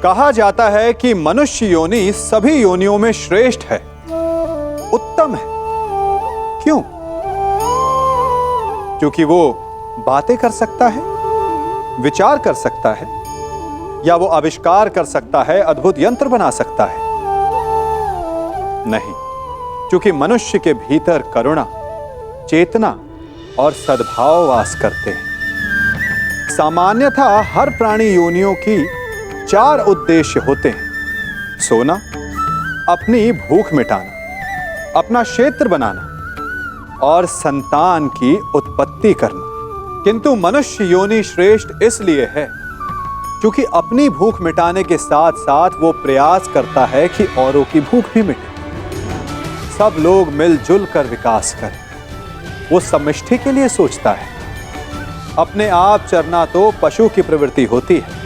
कहा जाता है कि मनुष्य योनि सभी योनियों में श्रेष्ठ है, उत्तम है। क्यों? क्योंकि वो बातें कर सकता है, विचार कर सकता है, या वो आविष्कार कर सकता है, अद्भुत यंत्र बना सकता है। नहीं, क्योंकि मनुष्य के भीतर करुणा, चेतना और सद्भाव वास करते हैं। सामान्यतः हर प्राणी योनियों की 4 उद्देश्य होते हैं: सोना, अपनी भूख मिटाना, अपना क्षेत्र बनाना और संतान की उत्पत्ति करना। किंतु मनुष्य योनि श्रेष्ठ इसलिए है क्योंकि अपनी भूख मिटाने के साथ साथ वो प्रयास करता है कि औरों की भूख भी मिटे, सब लोग मिलजुल कर विकास करें। वो समष्टि के लिए सोचता है। अपने आप चरना तो पशु की प्रवृत्ति होती है,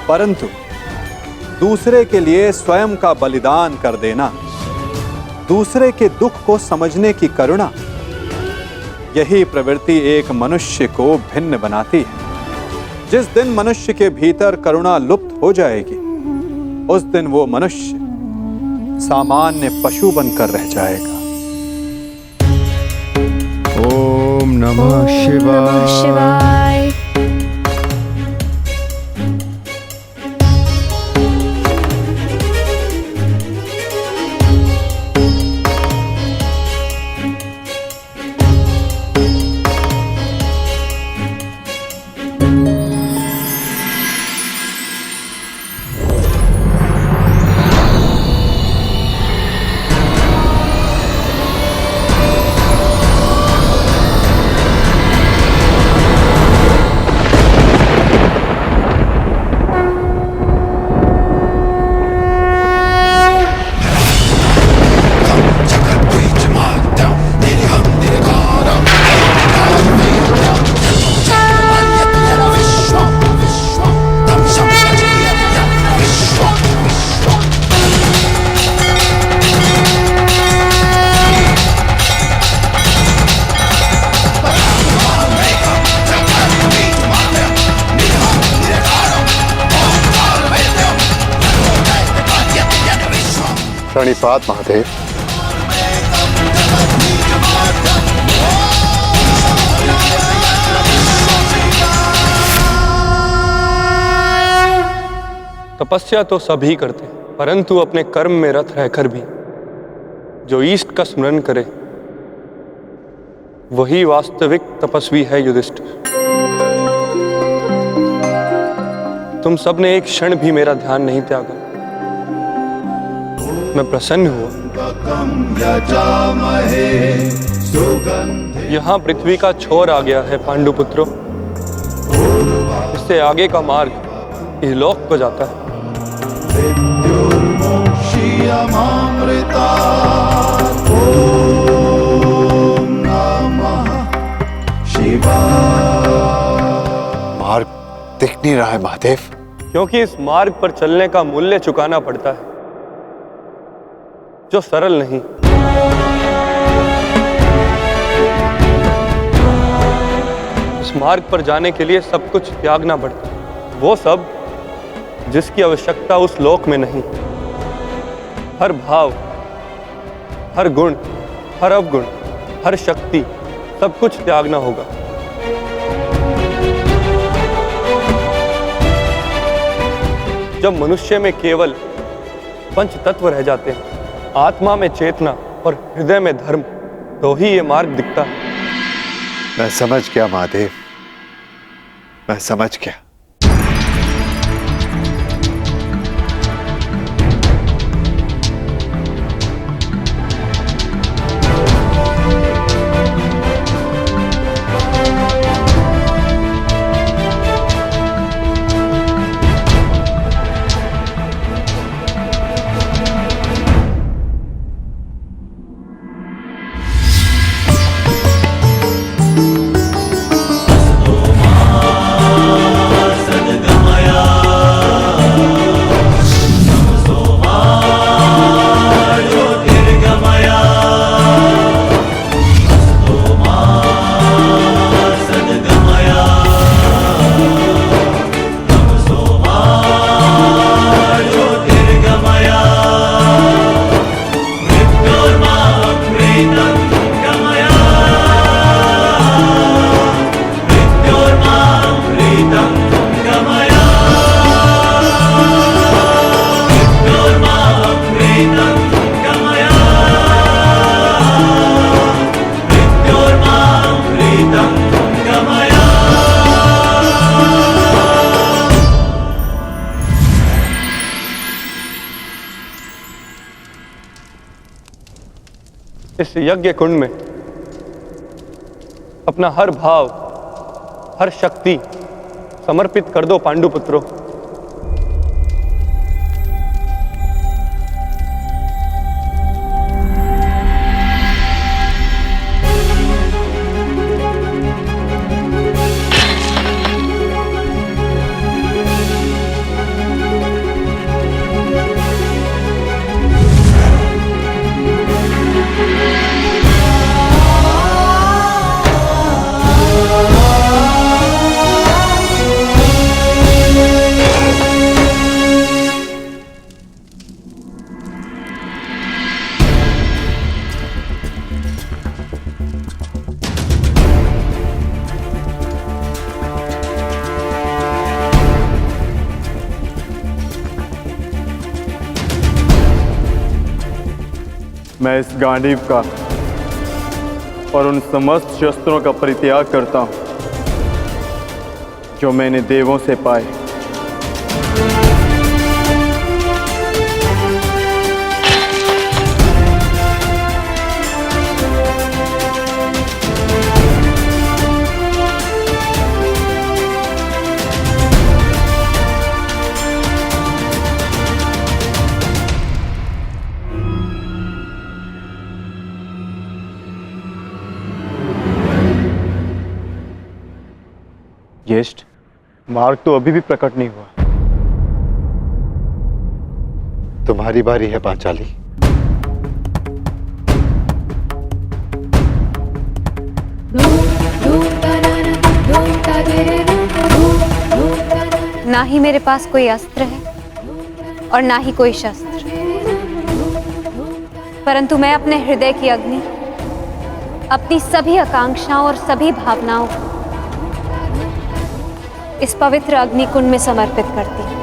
परंतु दूसरे के लिए स्वयं का बलिदान कर देना, दूसरे के दुख को समझने की करुणा, यही प्रवृत्ति एक मनुष्य को भिन्न बनाती है। जिस दिन मनुष्य के भीतर करुणा लुप्त हो जाएगी, उस दिन वो मनुष्य सामान्य पशु बनकर रह जाएगा। ओम नमः शिवाय। प्रणिपात महादेव। तपस्या तो सभी करते हैं, परंतु अपने कर्म में रत रहकर भी जो ईष्ट का स्मरण करे वही वास्तविक तपस्वी है। युधिष्ठिर, तुम सबने एक क्षण भी मेरा ध्यान नहीं त्यागा। मैं प्रसन्न हुआ। यहाँ पृथ्वी का छोर आ गया है पांडुपुत्रों। इससे आगे का मार्ग इहलोक को जाता है। मार्ग दिख नहीं रहा है महादेव। क्योंकि इस मार्ग पर चलने का मूल्य चुकाना पड़ता है, जो सरल नहीं। इस मार्ग पर जाने के लिए सब कुछ त्यागना पड़ता है, वो सब जिसकी आवश्यकता उस लोक में नहीं। हर भाव, हर गुण, हर अवगुण, हर शक्ति, सब कुछ त्यागना होगा। जब मनुष्य में केवल पंच तत्व रह जाते हैं, आत्मा में चेतना और हृदय में धर्म, तो ही ये मार्ग दिखता है। मैं समझ गया महादेव, मैं समझ गया। इस यज्ञ कुंड में अपना हर भाव, हर शक्ति समर्पित कर दो पांडुपुत्रों। मैं इस गांडीव का और उन समस्त शस्त्रों का परित्याग करता हूं जो मैंने देवों से पाए। ज्येष्ठ, मार्ग तो अभी भी प्रकट नहीं हुआ। तुम्हारी बारी है पांचाली। ना ही मेरे पास कोई अस्त्र है और ना ही कोई शस्त्र, परंतु मैं अपने हृदय की अग्नि, अपनी सभी आकांक्षाओं और सभी भावनाओं को इस पवित्र अग्निकुंड में समर्पित करती हूँ।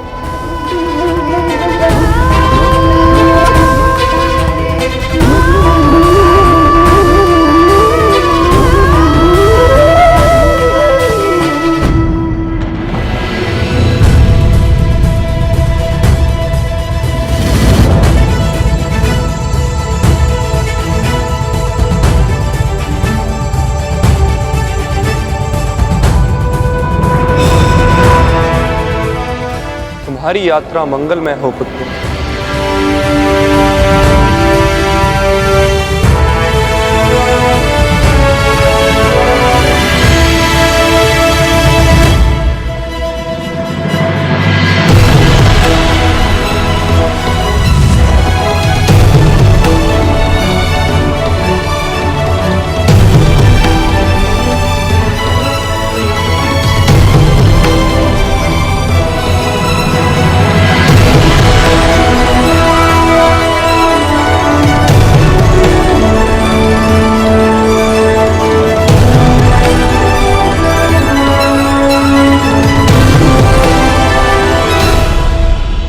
तुम्हारी यात्रा मंगलमय हो पुत्र।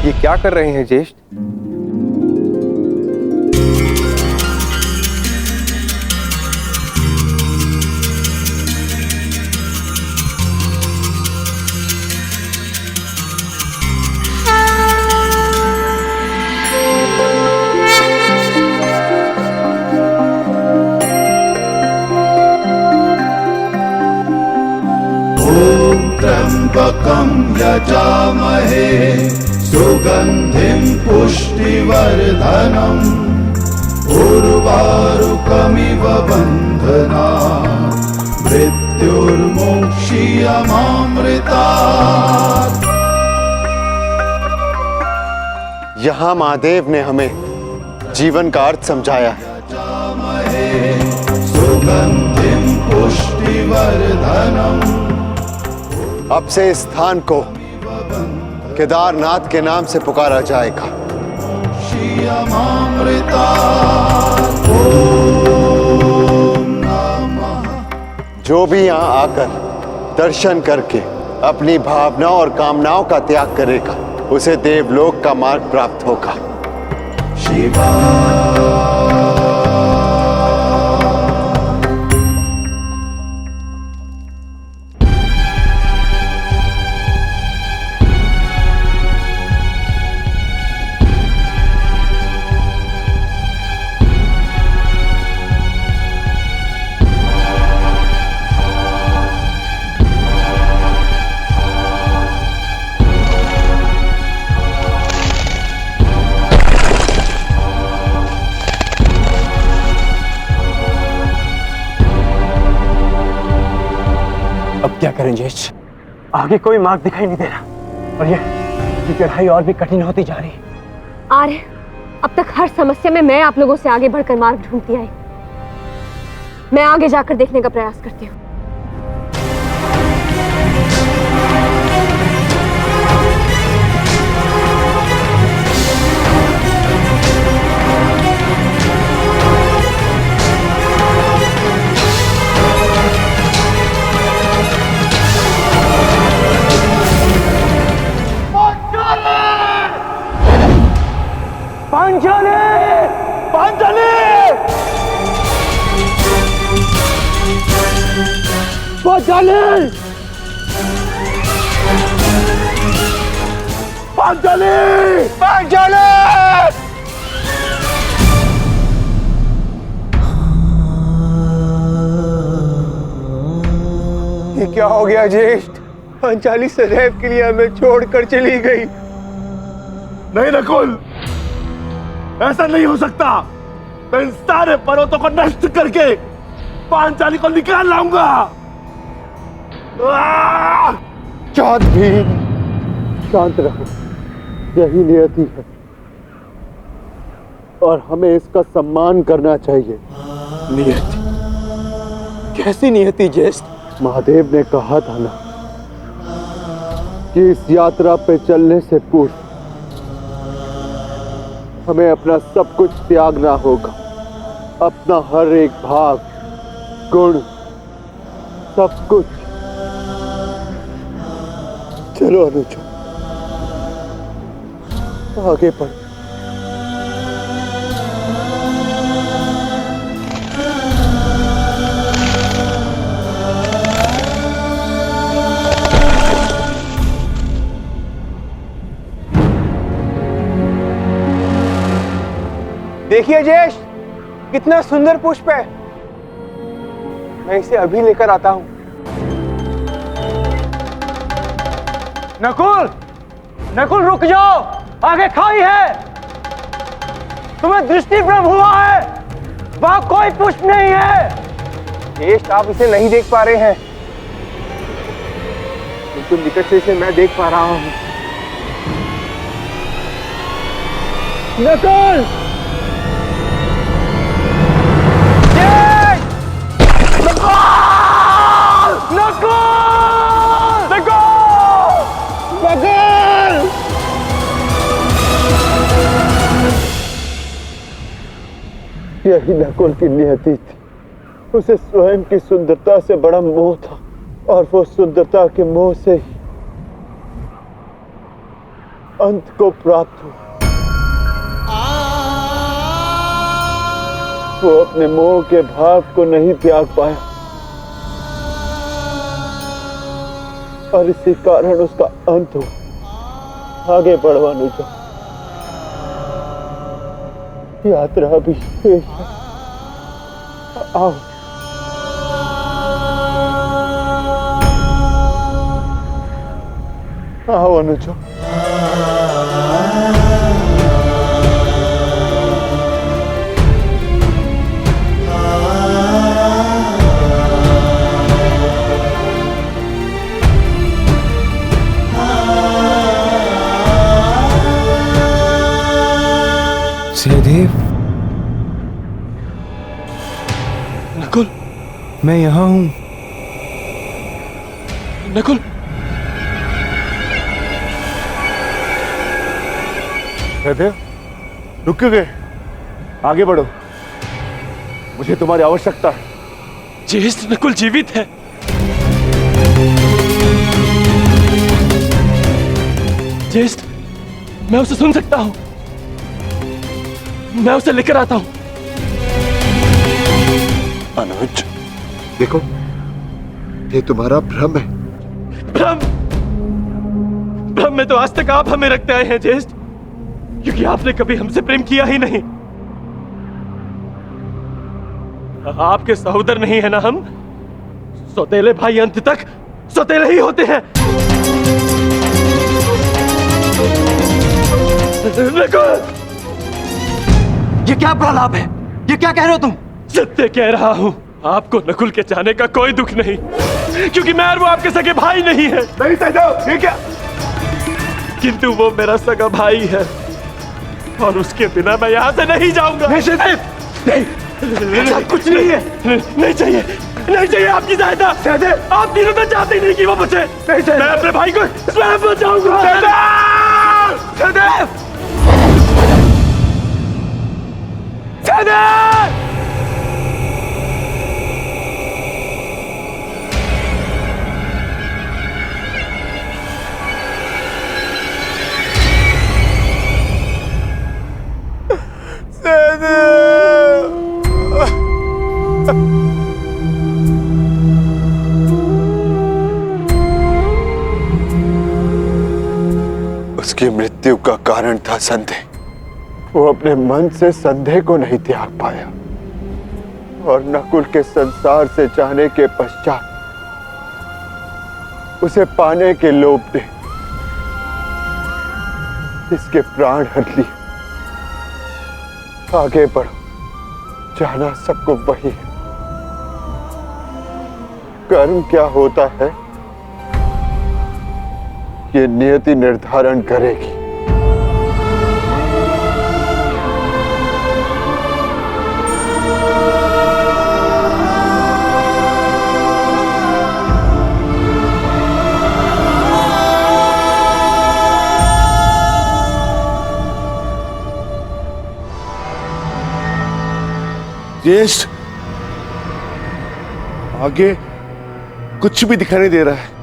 ये क्या कर रहे हैं ज्येष्ठ? त्र्यंबकं यजामहे सुगंधिं पुष्टिवर्धनम् उर्वारुकमिव बन्धनात् मृत्युर्मुक्षीयमामृतात्। यहां महादेव ने हमें जीवन का अर्थ समझाया है। सुगंधिं पुष्टिवर्धनम्। अब से इस स्थान को केदारनाथ के नाम से पुकारा जाएगा। जो भी यहाँ आकर दर्शन करके अपनी भावनाओं और कामनाओं का त्याग करेगा उसे देवलोक का मार्ग प्राप्त होगा। शिवा करें ज्येष्ठ, आगे कोई मार्ग दिखाई नहीं दे रहा और ये चढ़ाई और भी कठिन होती जा रही है। आर्य, अब तक हर समस्या में मैं आप लोगों से आगे बढ़कर मार्ग ढूंढती आई। मैं आगे जाकर देखने का प्रयास करती हूँ। ये क्या हो गया ज्येष्ठ? पांचाली सदैव के लिए हमें छोड़कर चली गई। नहीं नकुल, ऐसा नहीं हो सकता। मैं इन सारे पर्वतों को नष्ट करके पांचाली को निकाल लाऊंगा। शांत भीम, शांत रहो, यही नियति है और हमें इसका सम्मान करना चाहिए। नियति? कैसी नियति ज्येष्ठ? महादेव ने कहा था ना कि इस यात्रा पे चलने से पूर्व हमें अपना सब कुछ त्यागना होगा, अपना हर एक भाव, गुण, सब कुछ। चलो अनुज, आगे बढ़। देखिए ज्येष्ठ, कितना सुंदर पुष्प है। मैं इसे अभी लेकर आता हूं। नकुल, नकुल रुक जाओ, आगे खाई है। तुम्हें दृष्टि भ्रम हुआ है, वहां कोई पुष्प नहीं है। ज्येष्ठ, आप इसे नहीं देख पा रहे हैं, बिल्कुल निकट से इसे मैं देख पा रहा हूं। नकुल! यही नकुल की नियति थी। उसे स्वयं की सुंदरता से बड़ा मोह था और वो सुंदरता के मोह से ही अंत को प्राप्त हुआ। वो अपने मोह के भाव को नहीं त्याग पाया और इसी कारण उसका अंत हुआ। आगे बढ़वा अनुजा, यात्रा भी शेष है। आओ। आओ अनुजा। सहदेव, नकुल, मैं यहां हूं। नकुल, सहदेव, रुक क्यों गए? आगे बढ़ो, मुझे तुम्हारी आवश्यकता है। ज्येष्ठ, नकुल जीवित है। ज्येष्ठ, मैं उसे सुन सकता हूं। मैं उसे लेकर आता हूं। अनुज, देखो, ये तुम्हारा भ्रम है। भ्रम? भ्रम में तो आज तक आप हमें रखते आए हैं ज्येष्ठ, क्योंकि आपने कभी हमसे प्रेम किया ही नहीं। आपके सहोदर नहीं है ना हम? सौतेले भाई अंत तक सौतेले ही होते हैं। ये क्या प्रलाप है? ये क्या कह रहे हो तुम? सत्य कह रहा हूं। आपको नकुल के जाने का कोई दुख नहीं। क्योंकि मैं और वो आपके सगे भाई नहीं है। नहीं सहदेव, ये क्या? किंतु वो मेरा सगा भाई है और उसके बिना मैं यहाँ से नहीं जाऊंगा। नहीं सहदेव, नहीं, कुछ नहीं है। नहीं चाहिए, नहीं चाहिए आपकी सहायता। सहदेव, आप तीनों तो चाहते ही नहीं कि वो बचे। नहीं, मैं अपने भाई को स्वयं बचाऊंगा। सहदेव, सहदेव, सहदेव! उसकी मृत्यु का कारण था संदेह। वो अपने मन से संदेह को नहीं त्याग पाया और नकुल के संसार से जाने के पश्चात उसे पाने के लोभ ने इसके प्राण हर लिए। आगे बढ़ो, जाना सबको वही है। कर्म क्या होता है ये नियति निर्धारण करेगी। ज्येष्ठ, आगे कुछ भी दिखाई नहीं दे रहा है।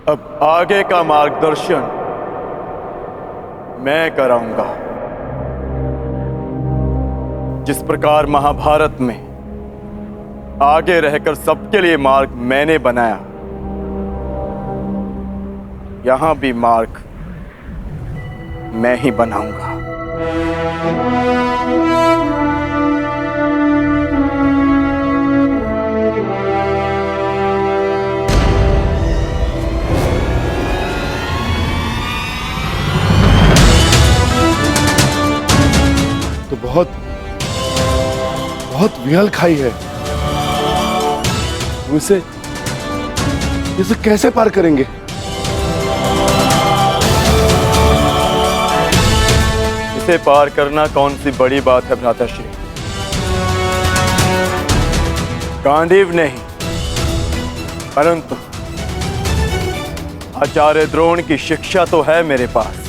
अब आगे का मार्गदर्शन मैं कराऊंगा। जिस प्रकार महाभारत में आगे रहकर सबके लिए मार्ग मैंने बनाया, यहां भी मार्ग मैं ही बनाऊंगा। तो बहुत बहुत विहल खाई है। इसे कैसे पार करेंगे? इसे पार करना कौन सी बड़ी बात है भ्राताश्री। गांडीव नहीं, परंतु आचार्य द्रोण की शिक्षा तो है मेरे पास।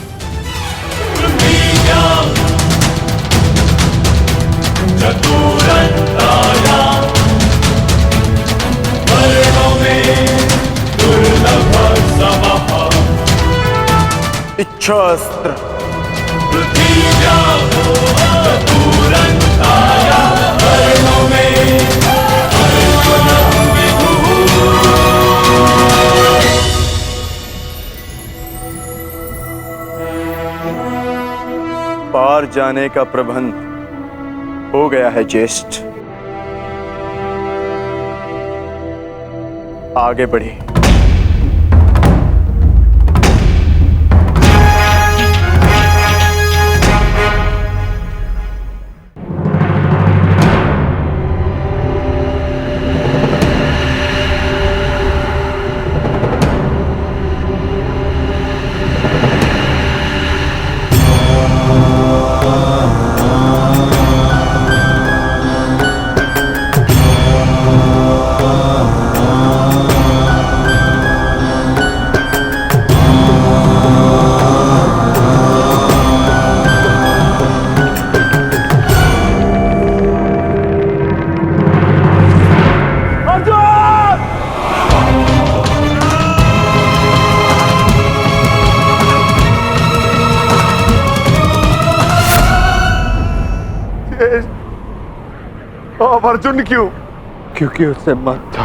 इच्छास्त्र पार जाने का प्रबंध हो गया है ज्येष्ठ। आगे बढ़े। अब अर्जुन क्यों? क्योंकि उसे मत था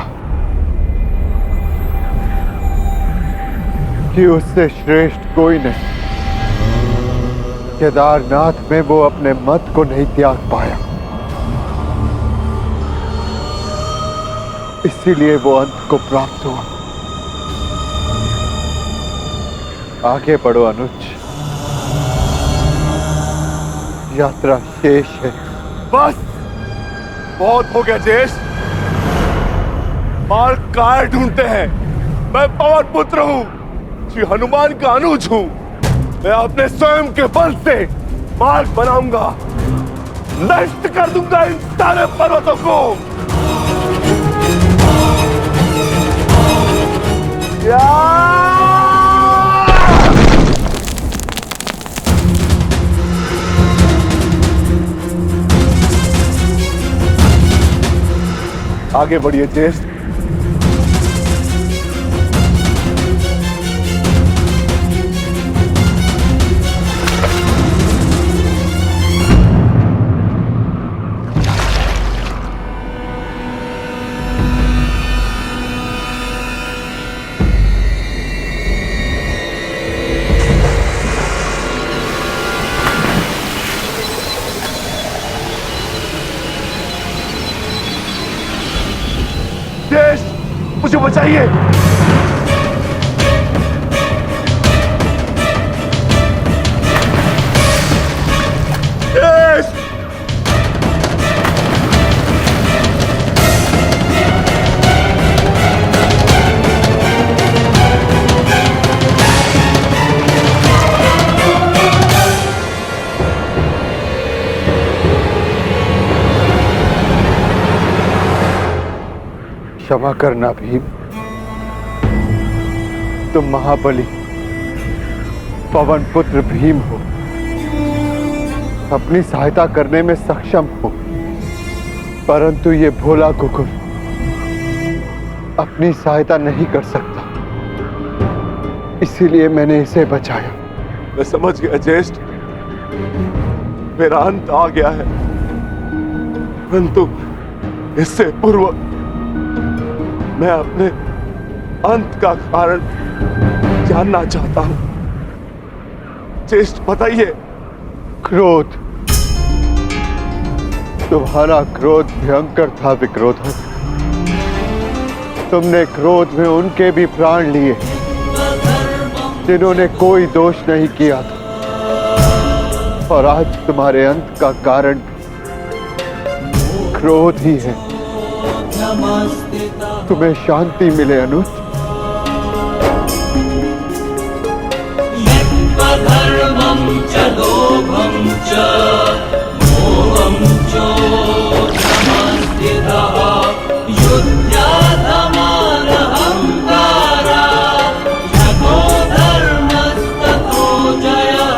कि उससे श्रेष्ठ कोई नहीं। केदारनाथ में वो अपने मत को नहीं त्याग पाया, इसीलिए वो अंत को प्राप्त हुआ। आगे बढ़ो अनुज, यात्रा शेष है। बस बहुत हो गया ज्येष्ठ। मार्ग काय ढूंढते हैं? मैं पवन पुत्र हूँ, श्री हनुमान का अनुज हूँ। मैं अपने स्वयं के बल से मार्ग बनाऊंगा, नष्ट कर दूंगा इन सारे पर्वतों को। आगे बढ़िए ज्येष्ठ। मुझे बचाइए। क्षमा करना भीम, तुम महाबली पवन पुत्र भीम हो, अपनी सहायता करने में सक्षम हो, परंतु ये भोला कुकुर अपनी सहायता नहीं कर सकता, इसीलिए मैंने इसे बचाया। मैं समझ गया ज्येष्ठ, मेरा अंत आ गया है, परंतु इससे पूर्व मैं अपने अंत का कारण जानना चाहता हूं। ज्येष्ठ बताइए। क्रोध, तुम्हारा क्रोध भयंकर था विक्रोधन। तुमने क्रोध में उनके भी प्राण लिए जिन्होंने कोई दोष नहीं किया था, और आज तुम्हारे अंत का कारण क्रोध ही है। तुम्हें शांति मिले अनुज। धर्मं च लोभं च मोहं च समस्थितः युध्याधमान अहंकारा जगो धर्मस्ततो जयः।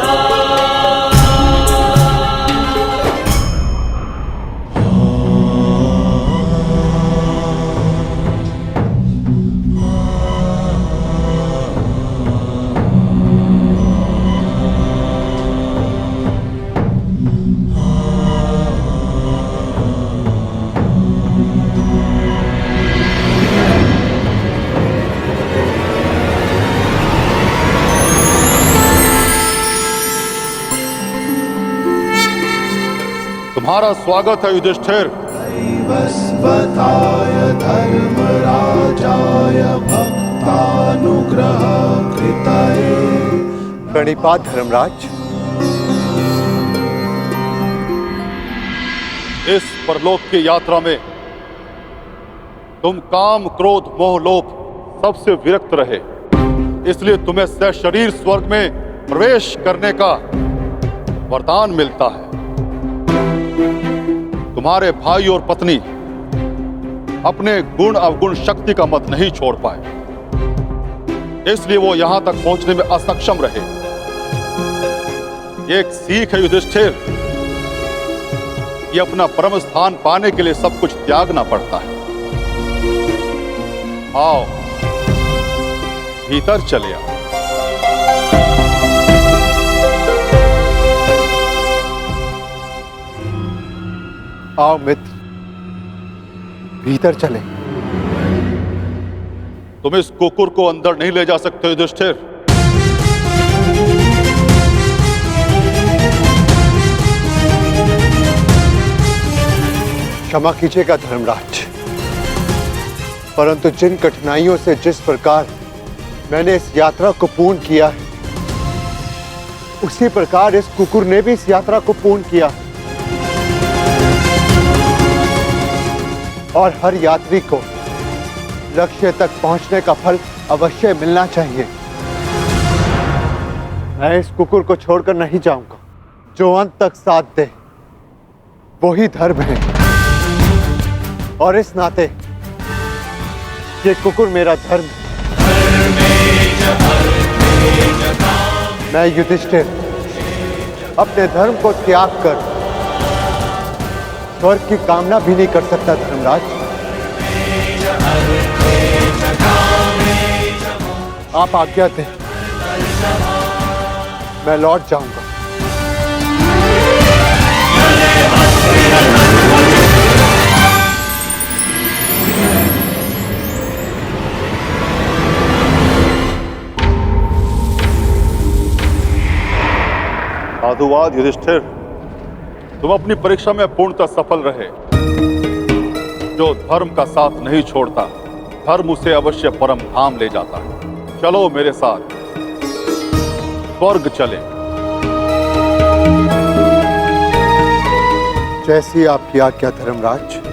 तुम्हारा स्वागत है युधिष्ठिर। वस्वताय धर्मराजाय भक्तानुग्रह कृतये। प्रणिपात धर्मराज। इस परलोक की यात्रा में तुम काम, क्रोध, मोह, लोभ सबसे विरक्त रहे, इसलिए तुम्हें सशरीर स्वर्ग में प्रवेश करने का वरदान मिलता है। तुम्हारे भाई और पत्नी अपने गुण अवगुण शक्ति का मत नहीं छोड़ पाए, इसलिए वो यहां तक पहुंचने में असक्षम रहे। एक सीख है युधिष्ठिर कि अपना परम स्थान पाने के लिए सब कुछ त्यागना पड़ता है। आओ भीतर चले आओ। आओ मित्र, भीतर चले। तुम इस कुकुर को अंदर नहीं ले जा सकते युधिष्ठिर। क्षमा कीजिएगा धर्मराज, परंतु जिन कठिनाइयों से जिस प्रकार मैंने इस यात्रा को पूर्ण किया है, उसी प्रकार इस कुकुर ने भी इस यात्रा को पूर्ण किया और हर यात्री को लक्ष्य तक पहुंचने का फल अवश्य मिलना चाहिए। मैं इस कुकुर को छोड़कर नहीं जाऊंगा। जो अंत तक साथ दे वही धर्म है, और इस नाते ये कुकुर मेरा धर्म है। मैं युधिष्ठिर अपने धर्म को त्याग कर स्वर्ग की कामना भी नहीं कर सकता धर्मराज। आप आज्ञा दें, मैं लौट जाऊंगा। साधुवाद युधिष्ठिर, तुम अपनी परीक्षा में पूर्णतः सफल रहे। जो धर्म का साथ नहीं छोड़ता, धर्म उसे अवश्य परम धाम ले जाता है। चलो मेरे साथ स्वर्ग चले। जैसी आपकी आज्ञा धर्मराज।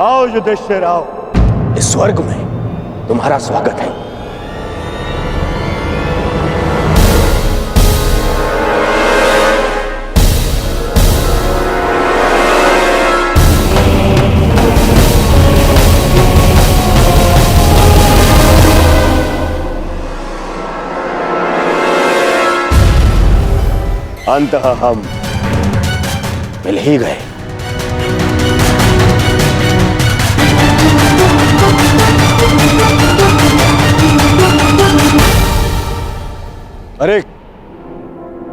आओ युधिष्ठिर आओ। इस स्वर्ग में तुम्हारा स्वागत है। अंततः हम मिल ही गए। अरे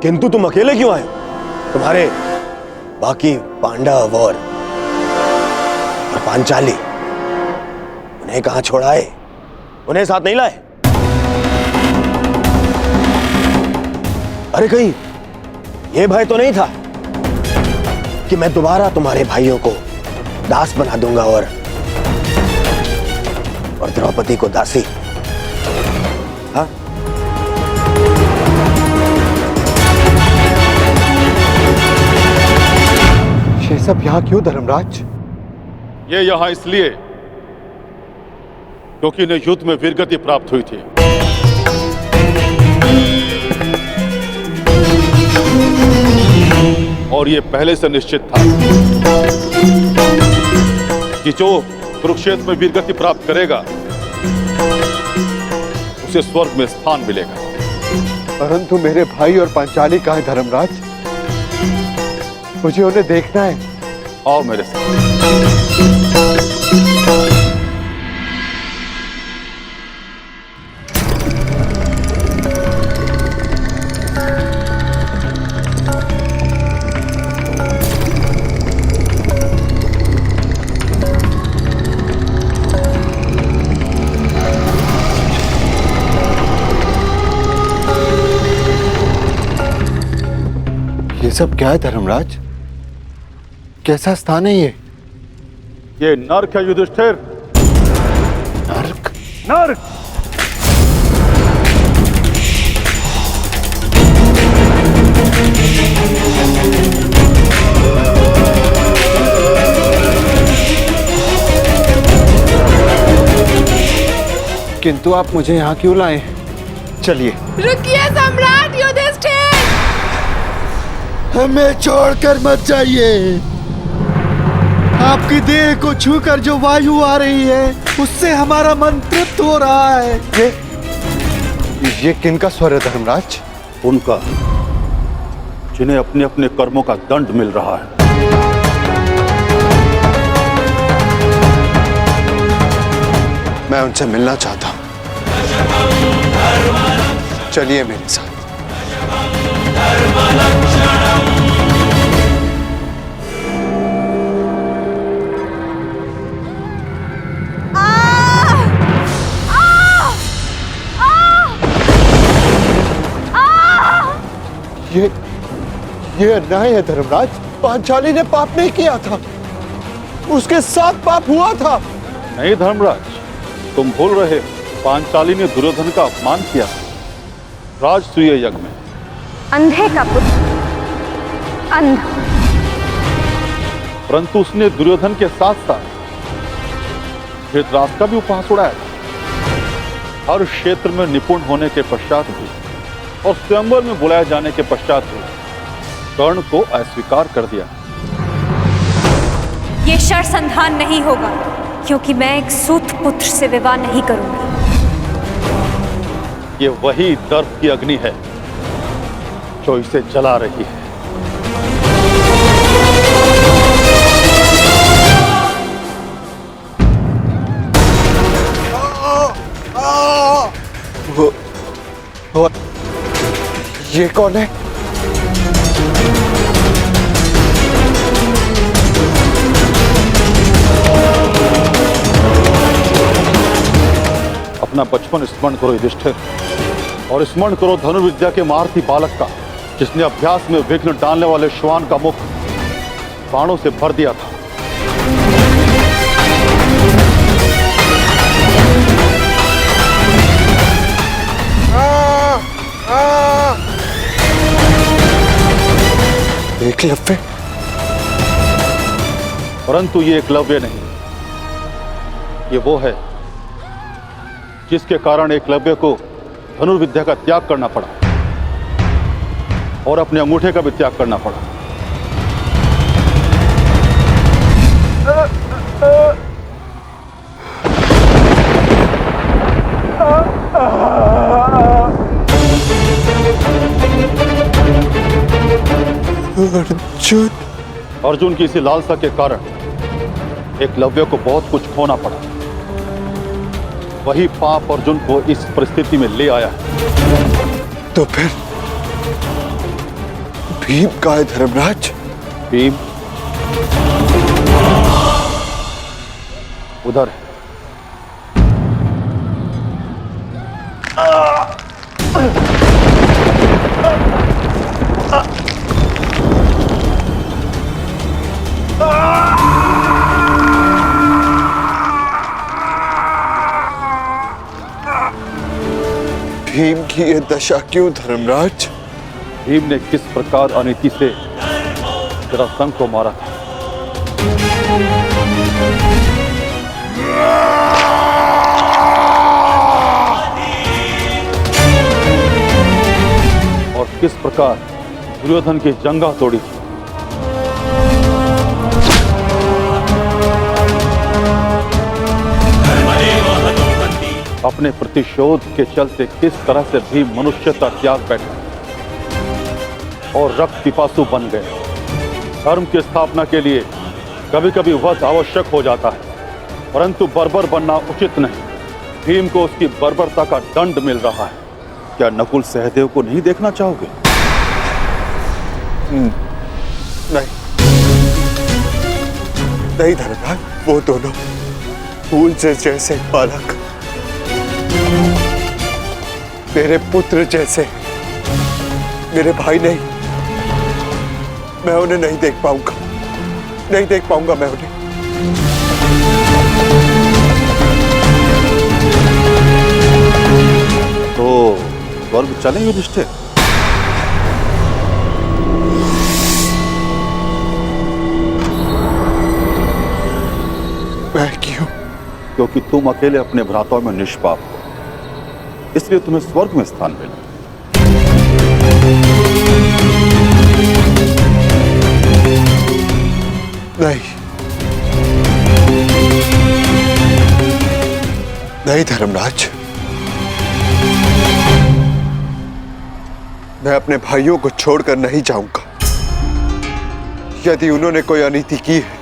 किंतु तुम अकेले क्यों आए? तुम्हारे बाकी पांडव और पांचाली उन्हें कहां छोड़ाए? उन्हें साथ नहीं लाए? अरे कहीं यह भय तो नहीं था कि मैं दोबारा तुम्हारे भाइयों को दास बना दूंगा और द्रौपदी को दासी? हाँ? ये सब यहां क्यों धर्मराज? ये यहां इसलिए क्योंकि इन्हें युद्ध में वीरगति प्राप्त हुई थी। और ये पहले से निश्चित था कि जो कुरुक्षेत्र में वीरगति प्राप्त करेगा उसे स्वर्ग में स्थान मिलेगा। परंतु मेरे भाई और पांचाली कहां हैं धर्मराज? मुझे उन्हें देखना है। आओ मेरे साथ। ये सब क्या है धर्मराज? कैसा स्थान है ये? ये नर्क है युधिष्ठिर। नर्क? नर्क! किंतु आप मुझे यहाँ क्यों लाए? चलिए। रुकिए सम्राट युधिष्ठिर! हमें छोड़कर मत जाइए। आपकी देह को छूकर जो वायु आ रही है उससे हमारा मन तृप्त हो रहा है। ये किनका स्वर है धर्मराज? उनका, जिन्हें अपने अपने कर्मों का दंड मिल रहा है। मैं उनसे मिलना चाहता हूं। चलिए मेरे साथ। ये अन्याय है धर्मराज। पांचाली ने पाप नहीं किया था, उसके साथ पाप हुआ था। नहीं धर्मराज, तुम भूल रहे हो। पांचाली ने दुर्योधन का अपमान किया राजसूय यज्ञ में। अंधे का पुत्र अंधा, परंतु उसने दुर्योधन के साथ साथ धृतराष्ट्र का भी उपहास उड़ाया था। हर क्षेत्र में निपुण होने के पश्चात भी और स्वयंवर में बुलाए जाने के पश्चात भी कर्ण को अस्वीकार कर दिया। ये शरसंधान नहीं होगा, क्योंकि मैं एक सूत पुत्र से विवाह नहीं करूंगी। ये वही दर्प की अग्नि है जो इसे जला रही है। वो ये कौन है? अपना बचपन स्मरण करो युधिष्ठिर, और स्मरण करो धनुर्विद्या के महारथी बालक का, जिसने अभ्यास में विघ्न डालने वाले श्वान का मुख बाणों से भर दिया था। एकलव्य? परंतु ये एकलव्य नहीं, ये वो है जिसके कारण एकलव्य को धनुर्विद्या का त्याग करना पड़ा और अपने अंगूठे का भी त्याग करना पड़ा। अर्जुन? अर्जुन की इसी लालसा के कारण एकलव्य को बहुत कुछ खोना पड़ा। वही पाप अर्जुन को इस परिस्थिति में ले आया है। तो फिर भीम का है धर्मराज? भीम उधर है। भीम की ये दशा क्यों धर्मराज? भीम ने किस प्रकार अनीति से जरासंध को मारा था। और किस प्रकार दुर्योधन की जंगा तोड़ी थी। अपने प्रतिशोध के चलते किस तरह से भी मनुष्यता त्याग बैठा और रक्त पिपासु बन गए। धर्म की स्थापना के लिए कभी कभी वध आवश्यक हो जाता है, परंतु बर्बर बनना उचित नहीं। भीम को उसकी बर्बरता का दंड मिल रहा है। क्या नकुल सहदेव को नहीं देखना चाहोगे? नहीं धर्मराज, वो दोनों फूल से जैसे बालक, मेरे पुत्र जैसे, मेरे भाई नहीं। मैं उन्हें नहीं देख पाऊंगा, नहीं देख पाऊंगा मैं उन्हें। तो स्वर्ग चलें युधिष्ठिर? मैं क्यों? क्योंकि तुम अकेले अपने भ्राताओं में निष्पाप हो, इसलिए तुम्हें स्वर्ग में स्थान मिला। नहीं, नहीं धर्मराज, मैं अपने भाइयों को छोड़कर नहीं जाऊंगा। यदि उन्होंने कोई अनीति की है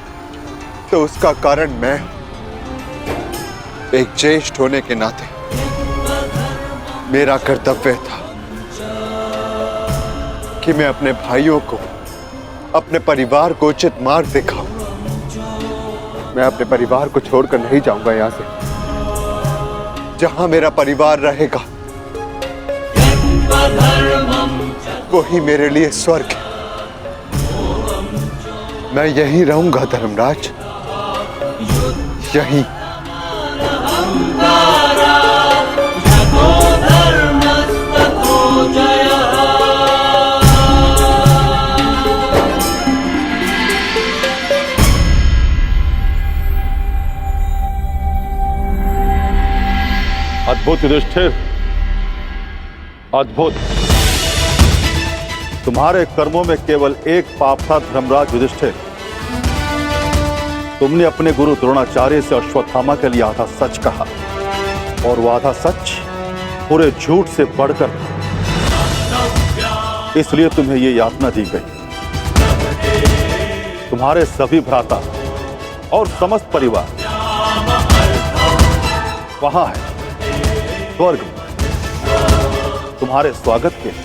तो उसका कारण मैं हूं। एक ज्येष्ठ होने के नाते मेरा कर्तव्य था कि मैं अपने भाइयों को, अपने परिवार को उचित मार्ग दिखाऊं। मैं अपने परिवार को छोड़कर नहीं जाऊंगा यहां से। जहां मेरा परिवार रहेगा को ही मेरे लिए स्वर्ग है। मैं यहीं रहूंगा धर्मराज, यहीं। अद्भुत युधिष्ठिर, अद्भुत। तुम्हारे कर्मों में केवल एक पाप था धर्मराज युधिष्ठिर। तुमने अपने गुरु द्रोणाचार्य से अश्वत्थामा के लिए आधा सच कहा, और वो आधा सच पूरे झूठ से बढ़कर था। इसलिए तुम्हें ये यातना दी गई। तुम्हारे सभी भ्राता और समस्त परिवार वहां है, स्वर्ग में, तुम्हारे स्वागत के लिए।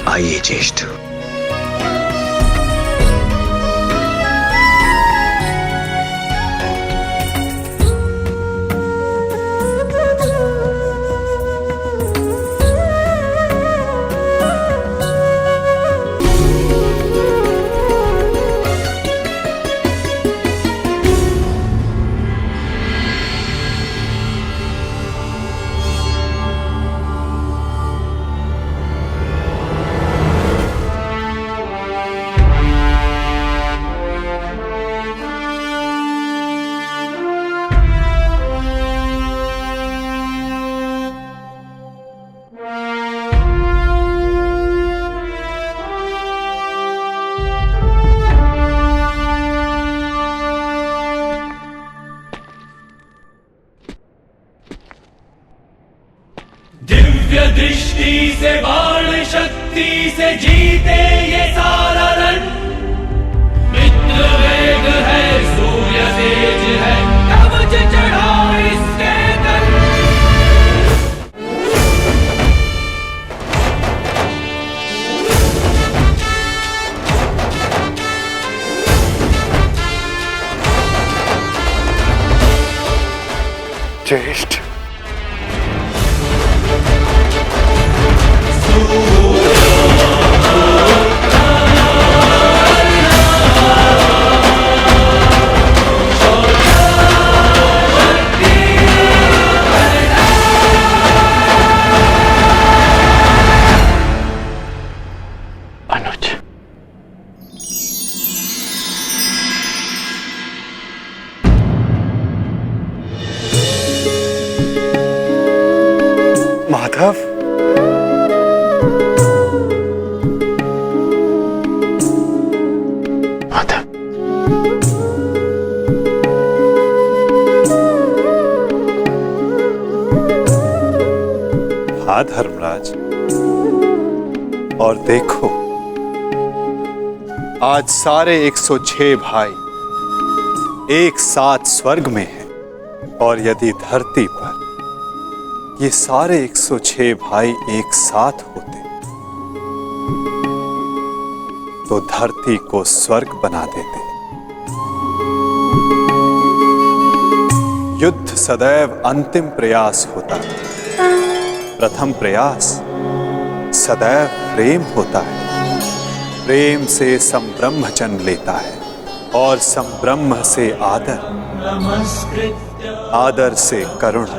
आइए ज्येष्ठ। दिव्य दृष्टि से बाण शक्ति से जीते ये सारा रण। मित्र वेग है, सूर्य तेज है, कवच चढ़ा इसके तन। ज्येष्ठ, अनुज, माधव, हाँ धर्मराज, और देखो आज सारे 106 भाई एक साथ स्वर्ग में हैं, और यदि धरती पर ये सारे 106 भाई एक साथ होते तो धरती को स्वर्ग बना देते। युद्ध सदैव अंतिम प्रयास होता है, प्रथम प्रयास सदैव प्रेम होता है। प्रेम से संब्रह्म जन्म लेता है और संब्रह्म से आदर, आदर से करुणा,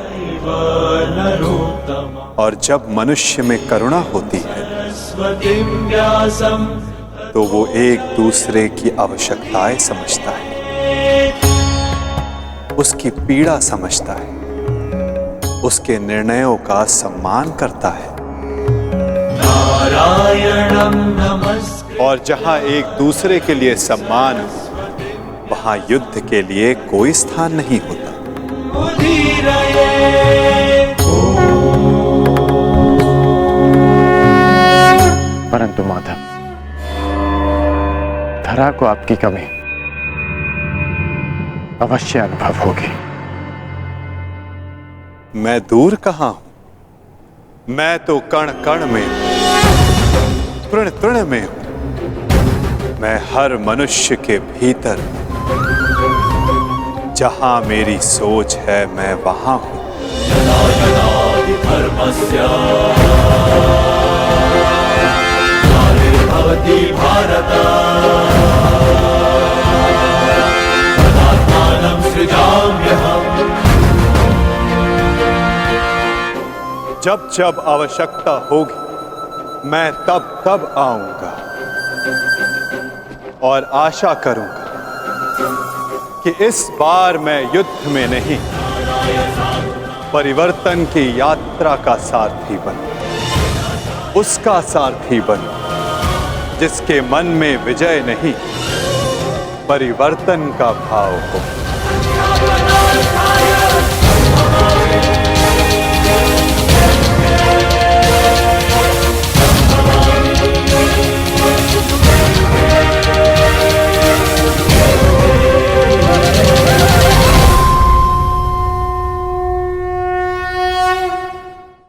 और जब मनुष्य में करुणा होती है तो वो एक दूसरे की आवश्यकताएं समझता है, उसकी पीड़ा समझता है, उसके निर्णयों का सम्मान करता है। और जहां एक दूसरे के लिए सम्मान हो, वहां युद्ध के लिए कोई स्थान नहीं होता। परंतु माधव, धरा को आपकी कमी अवश्य अनुभव होगी। मैं दूर कहां हूं, मैं तो कण कण में हूं, तृण तृण में हूं। मैं हर मनुष्य के भीतर, जहां मेरी सोच है मैं वहां हूं। भारत जब जब आवश्यकता होगी मैं तब तब आऊंगा और आशा करूंगा कि इस बार मैं युद्ध में नहीं, परिवर्तन की यात्रा का सारथी बनूं, उसका सारथी बनूं जिसके मन में विजय नहीं, परिवर्तन का भाव हो।